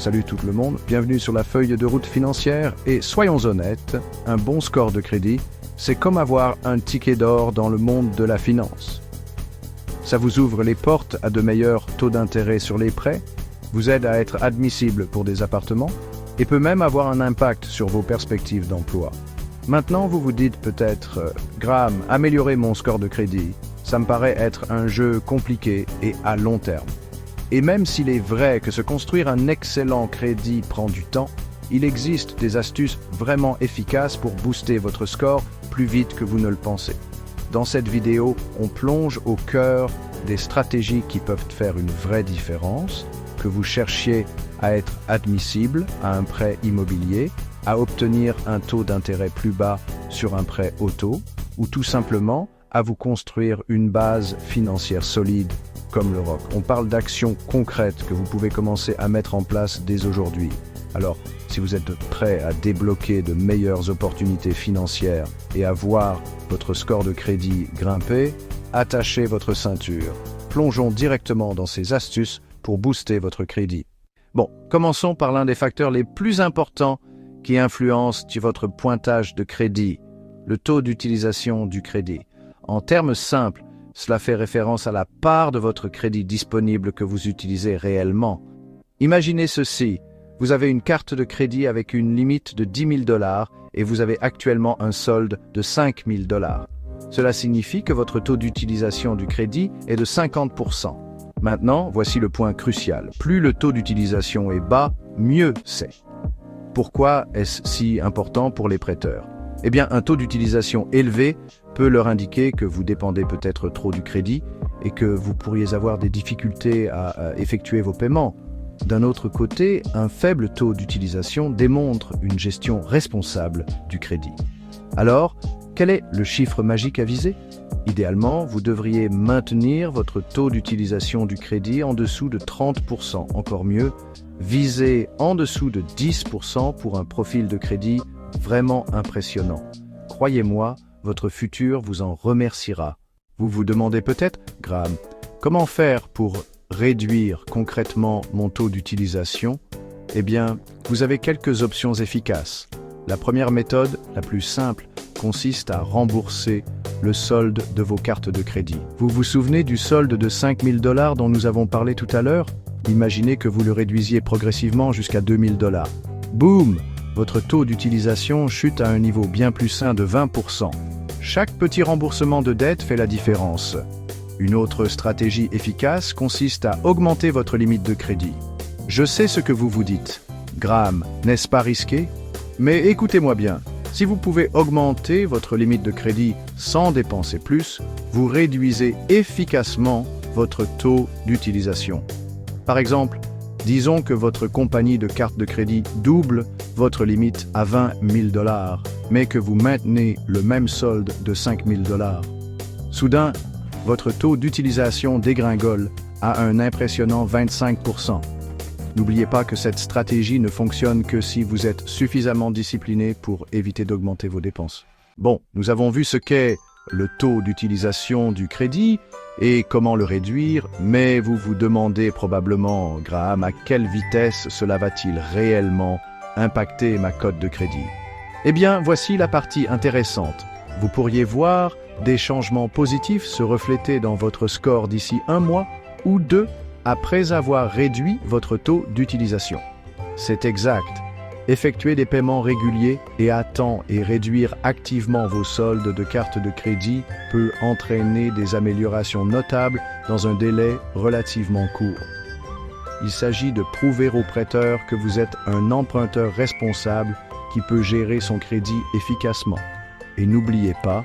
Salut tout le monde, bienvenue sur la feuille de route financière et soyons honnêtes, un bon score de crédit, c'est comme avoir un ticket d'or dans le monde de la finance. Ça vous ouvre les portes à de meilleurs taux d'intérêt sur les prêts, vous aide à être admissible pour des appartements et peut même avoir un impact sur vos perspectives d'emploi. Maintenant, vous vous dites peut-être « Graham, améliorer mon score de crédit, ça me paraît être un jeu compliqué et à long terme. » Et même s'il est vrai que se construire un excellent crédit prend du temps, il existe des astuces vraiment efficaces pour booster votre score plus vite que vous ne le pensez. Dans cette vidéo, on plonge au cœur des stratégies qui peuvent faire une vraie différence, que vous cherchiez à être admissible à un prêt immobilier, à obtenir un taux d'intérêt plus bas sur un prêt auto, ou tout simplement à vous construire une base financière solide comme le ROC. On parle d'actions concrètes que vous pouvez commencer à mettre en place dès aujourd'hui. Alors, si vous êtes prêt à débloquer de meilleures opportunités financières et à voir votre score de crédit grimper, attachez votre ceinture. Plongeons directement dans ces astuces pour booster votre crédit. Bon, commençons par l'un des facteurs les plus importants qui influencent votre pointage de crédit, le taux d'utilisation du crédit. En termes simples, cela fait référence à la part de votre crédit disponible que vous utilisez réellement. Imaginez ceci, vous avez une carte de crédit avec une limite de 10 000 $ et vous avez actuellement un solde de 5 000 $. Cela signifie que votre taux d'utilisation du crédit est de 50%. Maintenant, voici le point crucial. Plus le taux d'utilisation est bas, mieux c'est. Pourquoi est-ce si important pour les prêteurs ? Eh bien, un taux d'utilisation élevé peut leur indiquer que vous dépendez peut-être trop du crédit et que vous pourriez avoir des difficultés à effectuer vos paiements. D'un autre côté, un faible taux d'utilisation démontre une gestion responsable du crédit. Alors, quel est le chiffre magique à viser ? Idéalement, vous devriez maintenir votre taux d'utilisation du crédit en dessous de 30%. Encore mieux, visez en dessous de 10% pour un profil de crédit vraiment impressionnant. Croyez-moi, votre futur vous en remerciera. Vous vous demandez peut-être, Graham, comment faire pour réduire concrètement mon taux d'utilisation ? Eh bien, vous avez quelques options efficaces. La première méthode, la plus simple, consiste à rembourser le solde de vos cartes de crédit. Vous vous souvenez du solde de 5 000 $ dont nous avons parlé tout à l'heure ? Imaginez que vous le réduisiez progressivement jusqu'à 2 000 $. Boum ! Votre taux d'utilisation chute à un niveau bien plus sain de 20%. Chaque petit remboursement de dette fait la différence. Une autre stratégie efficace consiste à augmenter votre limite de crédit. Je sais ce que vous vous dites. Graham, n'est-ce pas risqué ? Mais écoutez-moi bien, si vous pouvez augmenter votre limite de crédit sans dépenser plus, vous réduisez efficacement votre taux d'utilisation. Par exemple, disons que votre compagnie de carte de crédit double votre limite à 20 000 $, mais que vous maintenez le même solde de 5 000 $. Soudain, votre taux d'utilisation dégringole à un impressionnant 25%. N'oubliez pas que cette stratégie ne fonctionne que si vous êtes suffisamment discipliné pour éviter d'augmenter vos dépenses. Bon, nous avons vu ce qu'est le taux d'utilisation du crédit et comment le réduire, mais vous vous demandez probablement, Graham, à quelle vitesse cela va-t-il réellement impacter ma cote de crédit ? Eh bien, voici la partie intéressante. Vous pourriez voir des changements positifs se refléter dans votre score d'ici 1 mois ou 2 après avoir réduit votre taux d'utilisation. C'est exact. Effectuer des paiements réguliers et à temps et réduire activement vos soldes de carte de crédit peut entraîner des améliorations notables dans un délai relativement court. Il s'agit de prouver aux prêteurs que vous êtes un emprunteur responsable qui peut gérer son crédit efficacement. Et n'oubliez pas,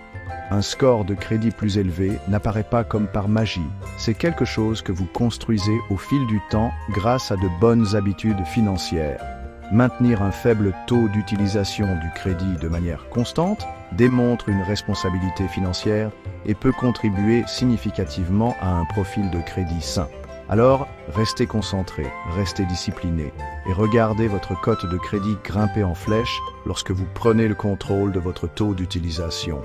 un score de crédit plus élevé n'apparaît pas comme par magie. C'est quelque chose que vous construisez au fil du temps grâce à de bonnes habitudes financières. Maintenir un faible taux d'utilisation du crédit de manière constante démontre une responsabilité financière et peut contribuer significativement à un profil de crédit sain. Alors, restez concentré, restez discipliné et regardez votre cote de crédit grimper en flèche lorsque vous prenez le contrôle de votre taux d'utilisation.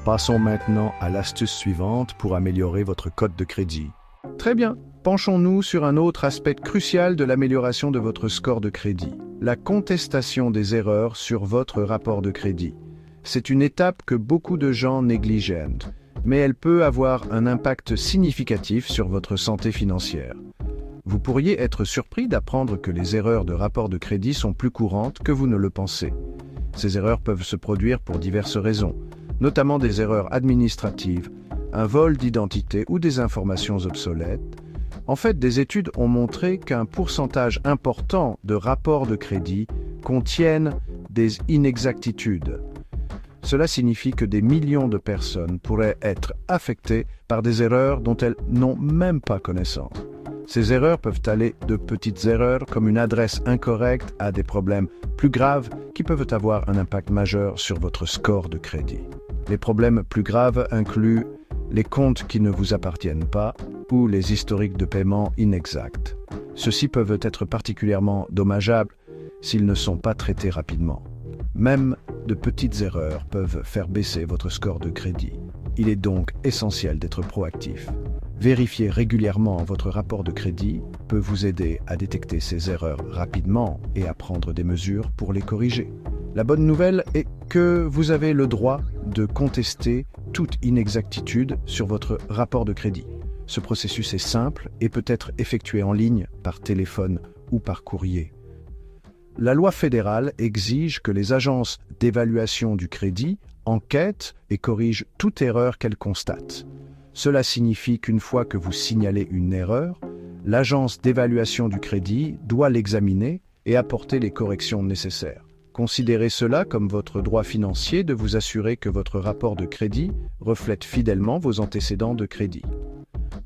Passons maintenant à l'astuce suivante pour améliorer votre cote de crédit. Très bien, Penchons-nous sur un autre aspect crucial de l'amélioration de votre score de crédit, la contestation des erreurs sur votre rapport de crédit. C'est une étape que beaucoup de gens négligent, mais elle peut avoir un impact significatif sur votre santé financière. Vous pourriez être surpris d'apprendre que les erreurs de rapport de crédit sont plus courantes que vous ne le pensez. Ces erreurs peuvent se produire pour diverses raisons, notamment des erreurs administratives, un vol d'identité ou des informations obsolètes. En fait, des études ont montré qu'un pourcentage important de rapports de crédit contiennent des inexactitudes. Cela signifie que des millions de personnes pourraient être affectées par des erreurs dont elles n'ont même pas connaissance. Ces erreurs peuvent aller de petites erreurs comme une adresse incorrecte à des problèmes plus graves qui peuvent avoir un impact majeur sur votre score de crédit. Les problèmes plus graves incluent les comptes qui ne vous appartiennent pas ou les historiques de paiement inexacts. Ceux-ci peuvent être particulièrement dommageables s'ils ne sont pas traités rapidement. Même de petites erreurs peuvent faire baisser votre score de crédit. Il est donc essentiel d'être proactif. Vérifier régulièrement votre rapport de crédit peut vous aider à détecter ces erreurs rapidement et à prendre des mesures pour les corriger. La bonne nouvelle est que vous avez le droit de contester toute inexactitude sur votre rapport de crédit. Ce processus est simple et peut être effectué en ligne, par téléphone ou par courrier. La loi fédérale exige que les agences d'évaluation du crédit enquêtent et corrigent toute erreur qu'elles constatent. Cela signifie qu'une fois que vous signalez une erreur, l'agence d'évaluation du crédit doit l'examiner et apporter les corrections nécessaires. Considérez cela comme votre droit financier de vous assurer que votre rapport de crédit reflète fidèlement vos antécédents de crédit.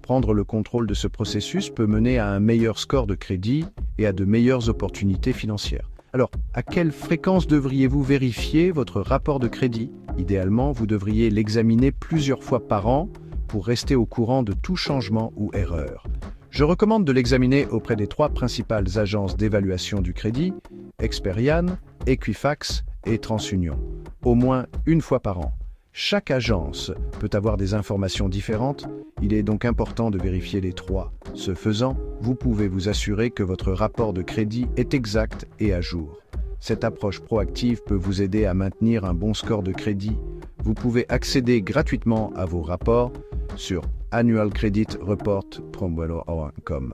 Prendre le contrôle de ce processus peut mener à un meilleur score de crédit et à de meilleures opportunités financières. Alors, à quelle fréquence devriez-vous vérifier votre rapport de crédit? Idéalement, vous devriez l'examiner plusieurs fois par an pour rester au courant de tout changement ou erreur. Je recommande de l'examiner auprès des 3 principales agences d'évaluation du crédit, Experian, Equifax et TransUnion, au moins une fois par an. Chaque agence peut avoir des informations différentes, il est donc important de vérifier les 3. Ce faisant, vous pouvez vous assurer que votre rapport de crédit est exact et à jour. Cette approche proactive peut vous aider à maintenir un bon score de crédit. Vous pouvez accéder gratuitement à vos rapports sur annualcreditreport.com.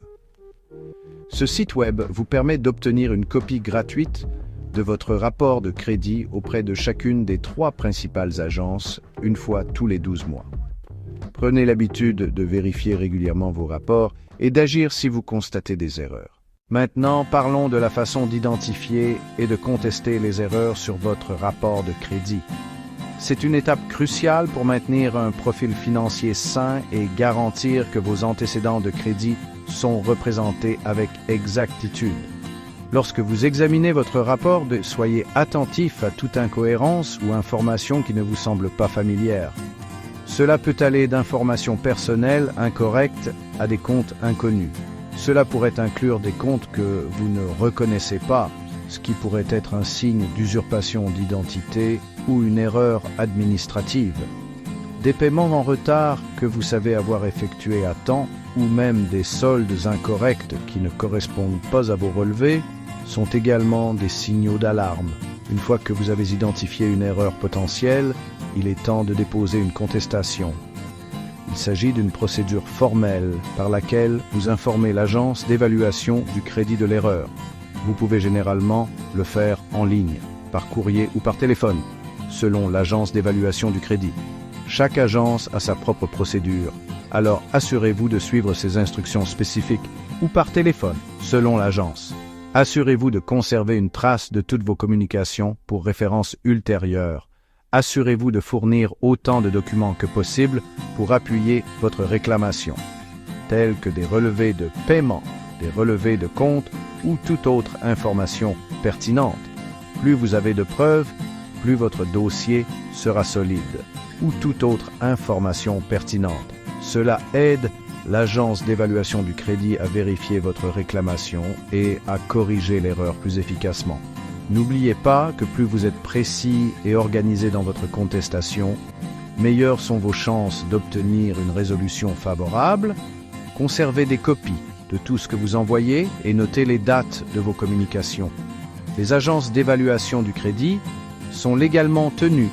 Ce site web vous permet d'obtenir une copie gratuite de votre rapport de crédit auprès de chacune des 3 principales agences, une fois tous les 12 mois. Prenez l'habitude de vérifier régulièrement vos rapports et d'agir si vous constatez des erreurs. Maintenant, parlons de la façon d'identifier et de contester les erreurs sur votre rapport de crédit. C'est une étape cruciale pour maintenir un profil financier sain et garantir que vos antécédents de crédit sont représentés avec exactitude. Lorsque vous examinez votre rapport, soyez attentif à toute incohérence ou information qui ne vous semble pas familière. Cela peut aller d'informations personnelles incorrectes à des comptes inconnus. Cela pourrait inclure des comptes que vous ne reconnaissez pas, ce qui pourrait être un signe d'usurpation d'identité ou une erreur administrative. Des paiements en retard que vous savez avoir effectués à temps ou même des soldes incorrects qui ne correspondent pas à vos relevés sont également des signaux d'alarme. Une fois que vous avez identifié une erreur potentielle, il est temps de déposer une contestation. Il s'agit d'une procédure formelle par laquelle vous informez l'agence d'évaluation du crédit de l'erreur. Vous pouvez généralement le faire en ligne, par courrier ou par téléphone, selon l'agence d'évaluation du crédit. Chaque agence a sa propre procédure, alors assurez-vous de suivre ces instructions spécifiques ou par téléphone, selon l'agence. Assurez-vous de conserver une trace de toutes vos communications pour référence ultérieure. Assurez-vous de fournir autant de documents que possible pour appuyer votre réclamation, tels que des relevés de paiement, des relevés de compte ou toute autre information pertinente. Plus vous avez de preuves, plus votre dossier sera solide, ou toute autre information pertinente. Cela aide l'agence d'évaluation du crédit à vérifier votre réclamation et à corriger l'erreur plus efficacement. N'oubliez pas que plus vous êtes précis et organisé dans votre contestation, meilleures sont vos chances d'obtenir une résolution favorable. Conservez des copies de tout ce que vous envoyez et notez les dates de vos communications. Les agences d'évaluation du crédit sont légalement tenues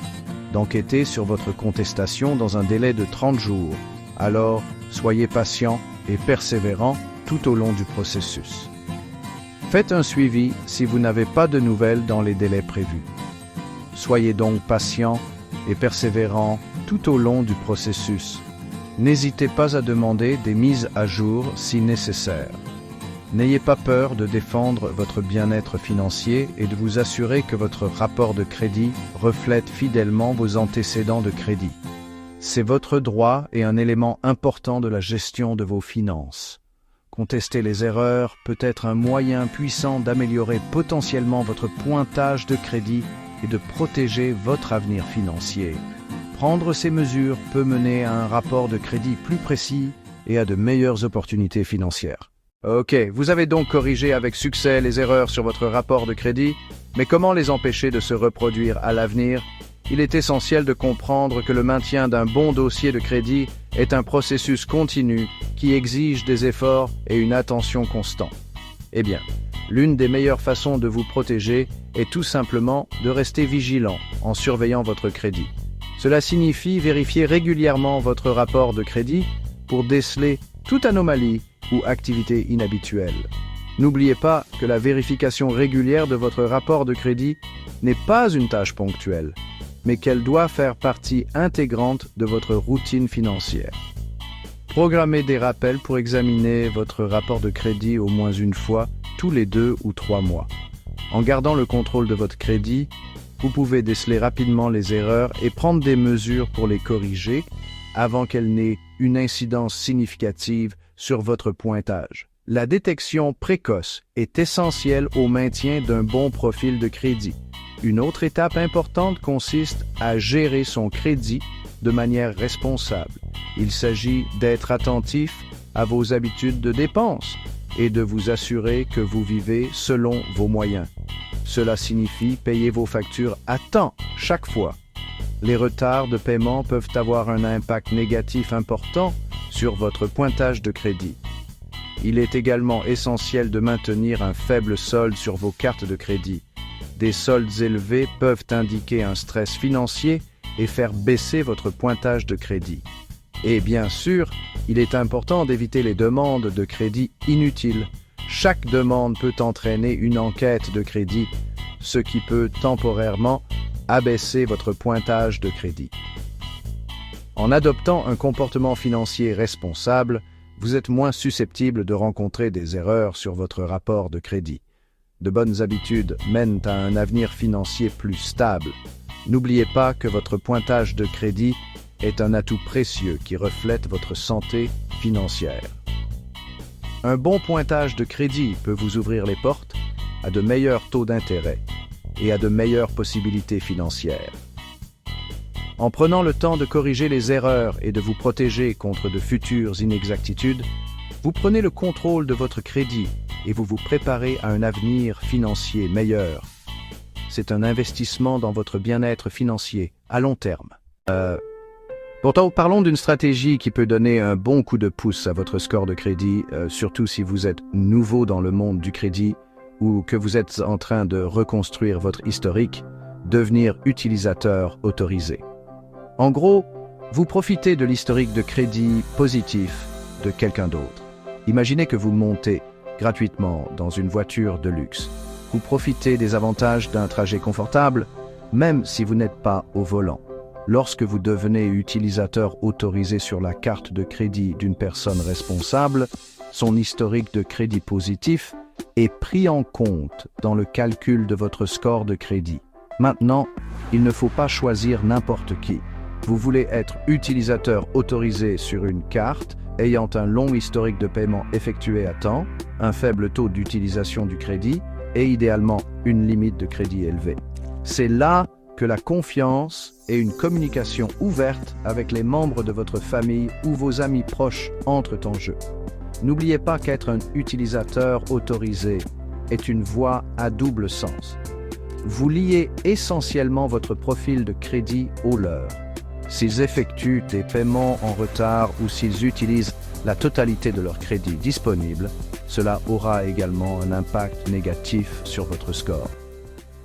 d'enquêter sur votre contestation dans un délai de 30 jours. Alors, soyez patient et persévérant tout au long du processus. Faites un suivi si vous n'avez pas de nouvelles dans les délais prévus. Soyez donc patient et persévérant tout au long du processus. N'hésitez pas à demander des mises à jour si nécessaire. N'ayez pas peur de défendre votre bien-être financier et de vous assurer que votre rapport de crédit reflète fidèlement vos antécédents de crédit. C'est votre droit et un élément important de la gestion de vos finances. Contester les erreurs peut être un moyen puissant d'améliorer potentiellement votre pointage de crédit et de protéger votre avenir financier. Prendre ces mesures peut mener à un rapport de crédit plus précis et à de meilleures opportunités financières. Ok, vous avez donc corrigé avec succès les erreurs sur votre rapport de crédit, mais comment les empêcher de se reproduire à l'avenir? Il est essentiel de comprendre que le maintien d'un bon dossier de crédit est un processus continu qui exige des efforts et une attention constante. Eh bien, l'une des meilleures façons de vous protéger est tout simplement de rester vigilant en surveillant votre crédit. Cela signifie vérifier régulièrement votre rapport de crédit pour déceler toute anomalie ou activité inhabituelle. N'oubliez pas que la vérification régulière de votre rapport de crédit n'est pas une tâche ponctuelle, mais qu'elle doit faire partie intégrante de votre routine financière. Programmez des rappels pour examiner votre rapport de crédit au moins une fois tous les 2 ou 3 mois. En gardant le contrôle de votre crédit, vous pouvez déceler rapidement les erreurs et prendre des mesures pour les corriger avant qu'elles n'aient une incidence significative sur votre pointage. La détection précoce est essentielle au maintien d'un bon profil de crédit. Une autre étape importante consiste à gérer son crédit de manière responsable. Il s'agit d'être attentif à vos habitudes de dépenses et de vous assurer que vous vivez selon vos moyens. Cela signifie payer vos factures à temps chaque fois. Les retards de paiement peuvent avoir un impact négatif important sur votre pointage de crédit. Il est également essentiel de maintenir un faible solde sur vos cartes de crédit. Des soldes élevés peuvent indiquer un stress financier et faire baisser votre pointage de crédit. Et bien sûr, il est important d'éviter les demandes de crédit inutiles. Chaque demande peut entraîner une enquête de crédit, ce qui peut temporairement abaisser votre pointage de crédit. En adoptant un comportement financier responsable, vous êtes moins susceptible de rencontrer des erreurs sur votre rapport de crédit. De bonnes habitudes mènent à un avenir financier plus stable. N'oubliez pas que votre pointage de crédit est un atout précieux qui reflète votre santé financière. Un bon pointage de crédit peut vous ouvrir les portes à de meilleurs taux d'intérêt et à de meilleures possibilités financières. En prenant le temps de corriger les erreurs et de vous protéger contre de futures inexactitudes, vous prenez le contrôle de votre crédit et vous vous préparez à un avenir financier meilleur. C'est un investissement dans votre bien-être financier à long terme. Pourtant, parlons d'une stratégie qui peut donner un bon coup de pouce à votre score de crédit, surtout si vous êtes nouveau dans le monde du crédit ou que vous êtes en train de reconstruire votre historique, devenir utilisateur autorisé. En gros, vous profitez de l'historique de crédit positif de quelqu'un d'autre. Imaginez que vous montez gratuitement dans une voiture de luxe. Vous profitez des avantages d'un trajet confortable, même si vous n'êtes pas au volant. Lorsque vous devenez utilisateur autorisé sur la carte de crédit d'une personne responsable, son historique de crédit positif est pris en compte dans le calcul de votre score de crédit. Maintenant, il ne faut pas choisir n'importe qui. Vous voulez être utilisateur autorisé sur une carte ayant un long historique de paiement effectué à temps, un faible taux d'utilisation du crédit et idéalement une limite de crédit élevée. C'est là que la confiance et une communication ouverte avec les membres de votre famille ou vos amis proches entrent en jeu. N'oubliez pas qu'être un utilisateur autorisé est une voie à double sens. Vous liez essentiellement votre profil de crédit au leur. S'ils effectuent des paiements en retard ou s'ils utilisent la totalité de leur crédit disponible, cela aura également un impact négatif sur votre score.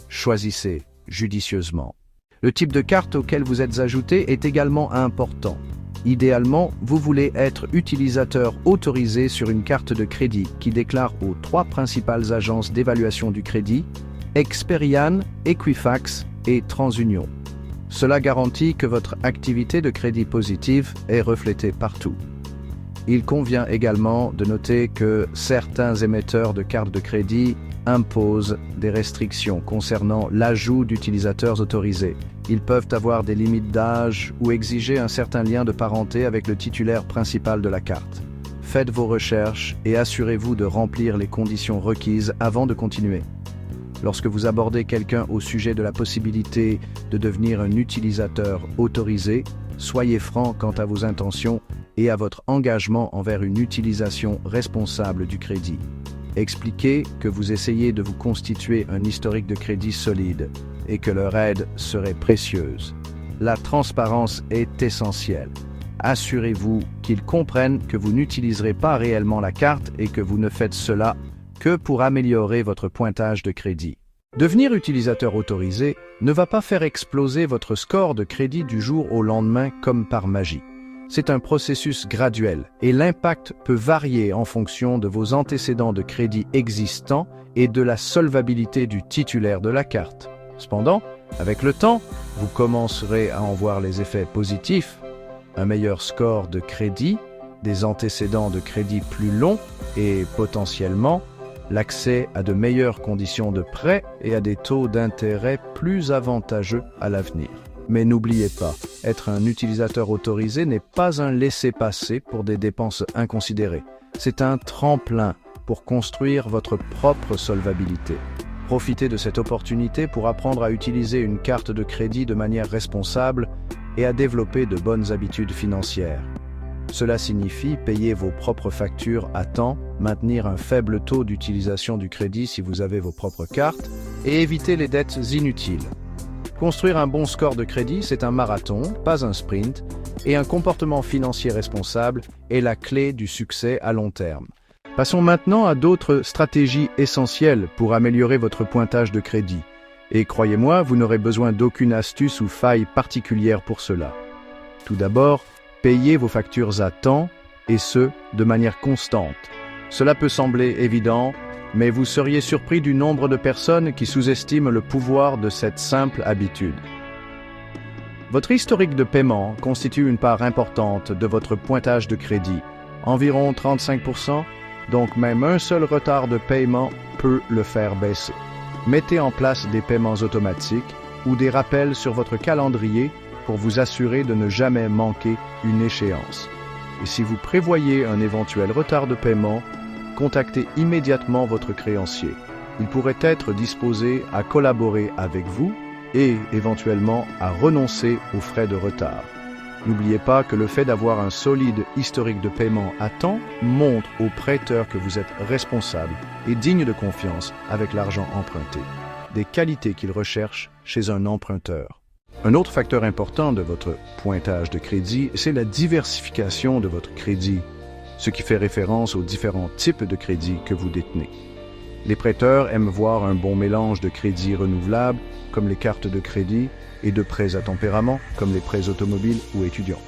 Choisissez judicieusement. Le type de carte auquel vous êtes ajouté est également important. Idéalement, vous voulez être utilisateur autorisé sur une carte de crédit qui déclare aux 3 principales agences d'évaluation du crédit, Experian, Equifax et TransUnion. Cela garantit que votre activité de crédit positive est reflétée partout. Il convient également de noter que certains émetteurs de cartes de crédit imposent des restrictions concernant l'ajout d'utilisateurs autorisés. Ils peuvent avoir des limites d'âge ou exiger un certain lien de parenté avec le titulaire principal de la carte. Faites vos recherches et assurez-vous de remplir les conditions requises avant de continuer. Lorsque vous abordez quelqu'un au sujet de la possibilité de devenir un utilisateur autorisé, soyez franc quant à vos intentions et à votre engagement envers une utilisation responsable du crédit. Expliquez que vous essayez de vous constituer un historique de crédit solide et que leur aide serait précieuse. La transparence est essentielle. Assurez-vous qu'ils comprennent que vous n'utiliserez pas réellement la carte et que vous ne faites cela que pour améliorer votre pointage de crédit. Devenir utilisateur autorisé ne va pas faire exploser votre score de crédit du jour au lendemain comme par magie. C'est un processus graduel et l'impact peut varier en fonction de vos antécédents de crédit existants et de la solvabilité du titulaire de la carte. Cependant, avec le temps, vous commencerez à en voir les effets positifs, un meilleur score de crédit, des antécédents de crédit plus longs et potentiellement l'accès à de meilleures conditions de prêt et à des taux d'intérêt plus avantageux à l'avenir. Mais n'oubliez pas, être un utilisateur autorisé n'est pas un laissez-passer pour des dépenses inconsidérées. C'est un tremplin pour construire votre propre solvabilité. Profitez de cette opportunité pour apprendre à utiliser une carte de crédit de manière responsable et à développer de bonnes habitudes financières. Cela signifie payer vos propres factures à temps, maintenir un faible taux d'utilisation du crédit si vous avez vos propres cartes et éviter les dettes inutiles. Construire un bon score de crédit, c'est un marathon, pas un sprint, et un comportement financier responsable est la clé du succès à long terme. Passons maintenant à d'autres stratégies essentielles pour améliorer votre pointage de crédit. Et croyez-moi, vous n'aurez besoin d'aucune astuce ou faille particulière pour cela. Tout d'abord, payez vos factures à temps, et ce, de manière constante. Cela peut sembler évident, mais vous seriez surpris du nombre de personnes qui sous-estiment le pouvoir de cette simple habitude. Votre historique de paiement constitue une part importante de votre pointage de crédit, environ 35%, donc même un seul retard de paiement peut le faire baisser. Mettez en place des paiements automatiques ou des rappels sur votre calendrier pour vous assurer de ne jamais manquer une échéance. Et si vous prévoyez un éventuel retard de paiement, contactez immédiatement votre créancier. Il pourrait être disposé à collaborer avec vous et éventuellement à renoncer aux frais de retard. N'oubliez pas que le fait d'avoir un solide historique de paiement à temps montre aux prêteurs que vous êtes responsable et digne de confiance avec l'argent emprunté, des qualités qu'ils recherchent chez un emprunteur. Un autre facteur important de votre pointage de crédit, c'est la diversification de votre crédit, ce qui fait référence aux différents types de crédits que vous détenez. Les prêteurs aiment voir un bon mélange de crédits renouvelables, comme les cartes de crédit, et de prêts à tempérament, comme les prêts automobiles ou étudiants.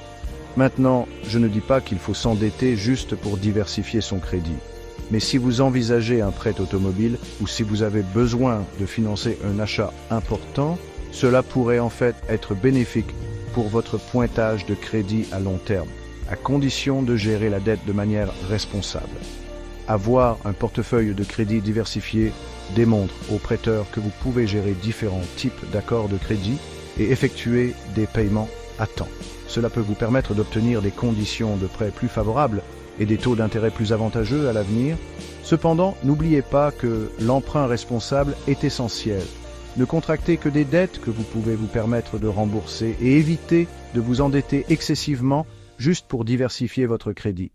Maintenant, je ne dis pas qu'il faut s'endetter juste pour diversifier son crédit. Mais si vous envisagez un prêt automobile ou si vous avez besoin de financer un achat important, cela pourrait en fait être bénéfique pour votre pointage de crédit à long terme, à condition de gérer la dette de manière responsable. Avoir un portefeuille de crédit diversifié démontre aux prêteurs que vous pouvez gérer différents types d'accords de crédit et effectuer des paiements à temps. Cela peut vous permettre d'obtenir des conditions de prêt plus favorables et des taux d'intérêt plus avantageux à l'avenir. Cependant, n'oubliez pas que l'emprunt responsable est essentiel. Ne contractez que des dettes que vous pouvez vous permettre de rembourser et évitez de vous endetter excessivement juste pour diversifier votre crédit.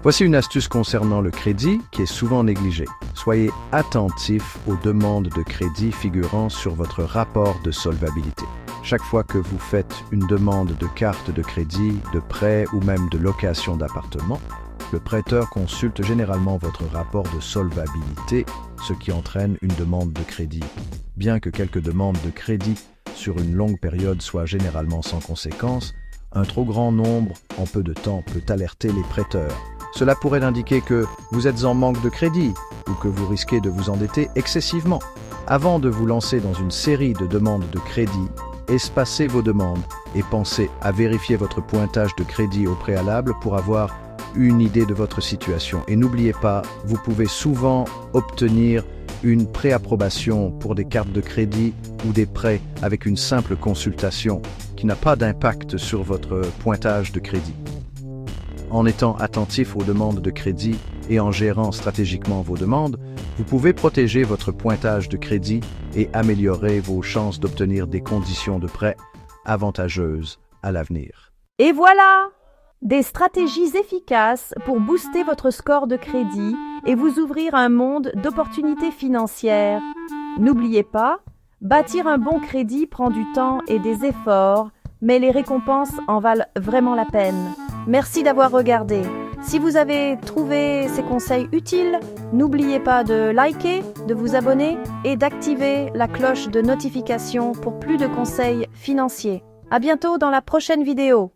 Voici une astuce concernant le crédit qui est souvent négligée. Soyez attentif aux demandes de crédit figurant sur votre rapport de solvabilité. Chaque fois que vous faites une demande de carte de crédit, de prêt ou même de location d'appartement, le prêteur consulte généralement votre rapport de solvabilité, ce qui entraîne une demande de crédit. Bien que quelques demandes de crédit sur une longue période soient généralement sans conséquence, un trop grand nombre en peu de temps peut alerter les prêteurs. Cela pourrait indiquer que vous êtes en manque de crédit ou que vous risquez de vous endetter excessivement. Avant de vous lancer dans une série de demandes de crédit, espacez vos demandes et pensez à vérifier votre pointage de crédit au préalable pour avoir une idée de votre situation. Et n'oubliez pas, vous pouvez souvent obtenir une préapprobation pour des cartes de crédit ou des prêts avec une simple consultation qui n'a pas d'impact sur votre pointage de crédit. En étant attentif aux demandes de crédit et en gérant stratégiquement vos demandes, vous pouvez protéger votre pointage de crédit et améliorer vos chances d'obtenir des conditions de prêt avantageuses à l'avenir. Et voilà! Des stratégies efficaces pour booster votre score de crédit et vous ouvrir un monde d'opportunités financières. N'oubliez pas, bâtir un bon crédit prend du temps et des efforts, mais les récompenses en valent vraiment la peine. Merci d'avoir regardé. Si vous avez trouvé ces conseils utiles, n'oubliez pas de liker, de vous abonner et d'activer la cloche de notification pour plus de conseils financiers. À bientôt dans la prochaine vidéo.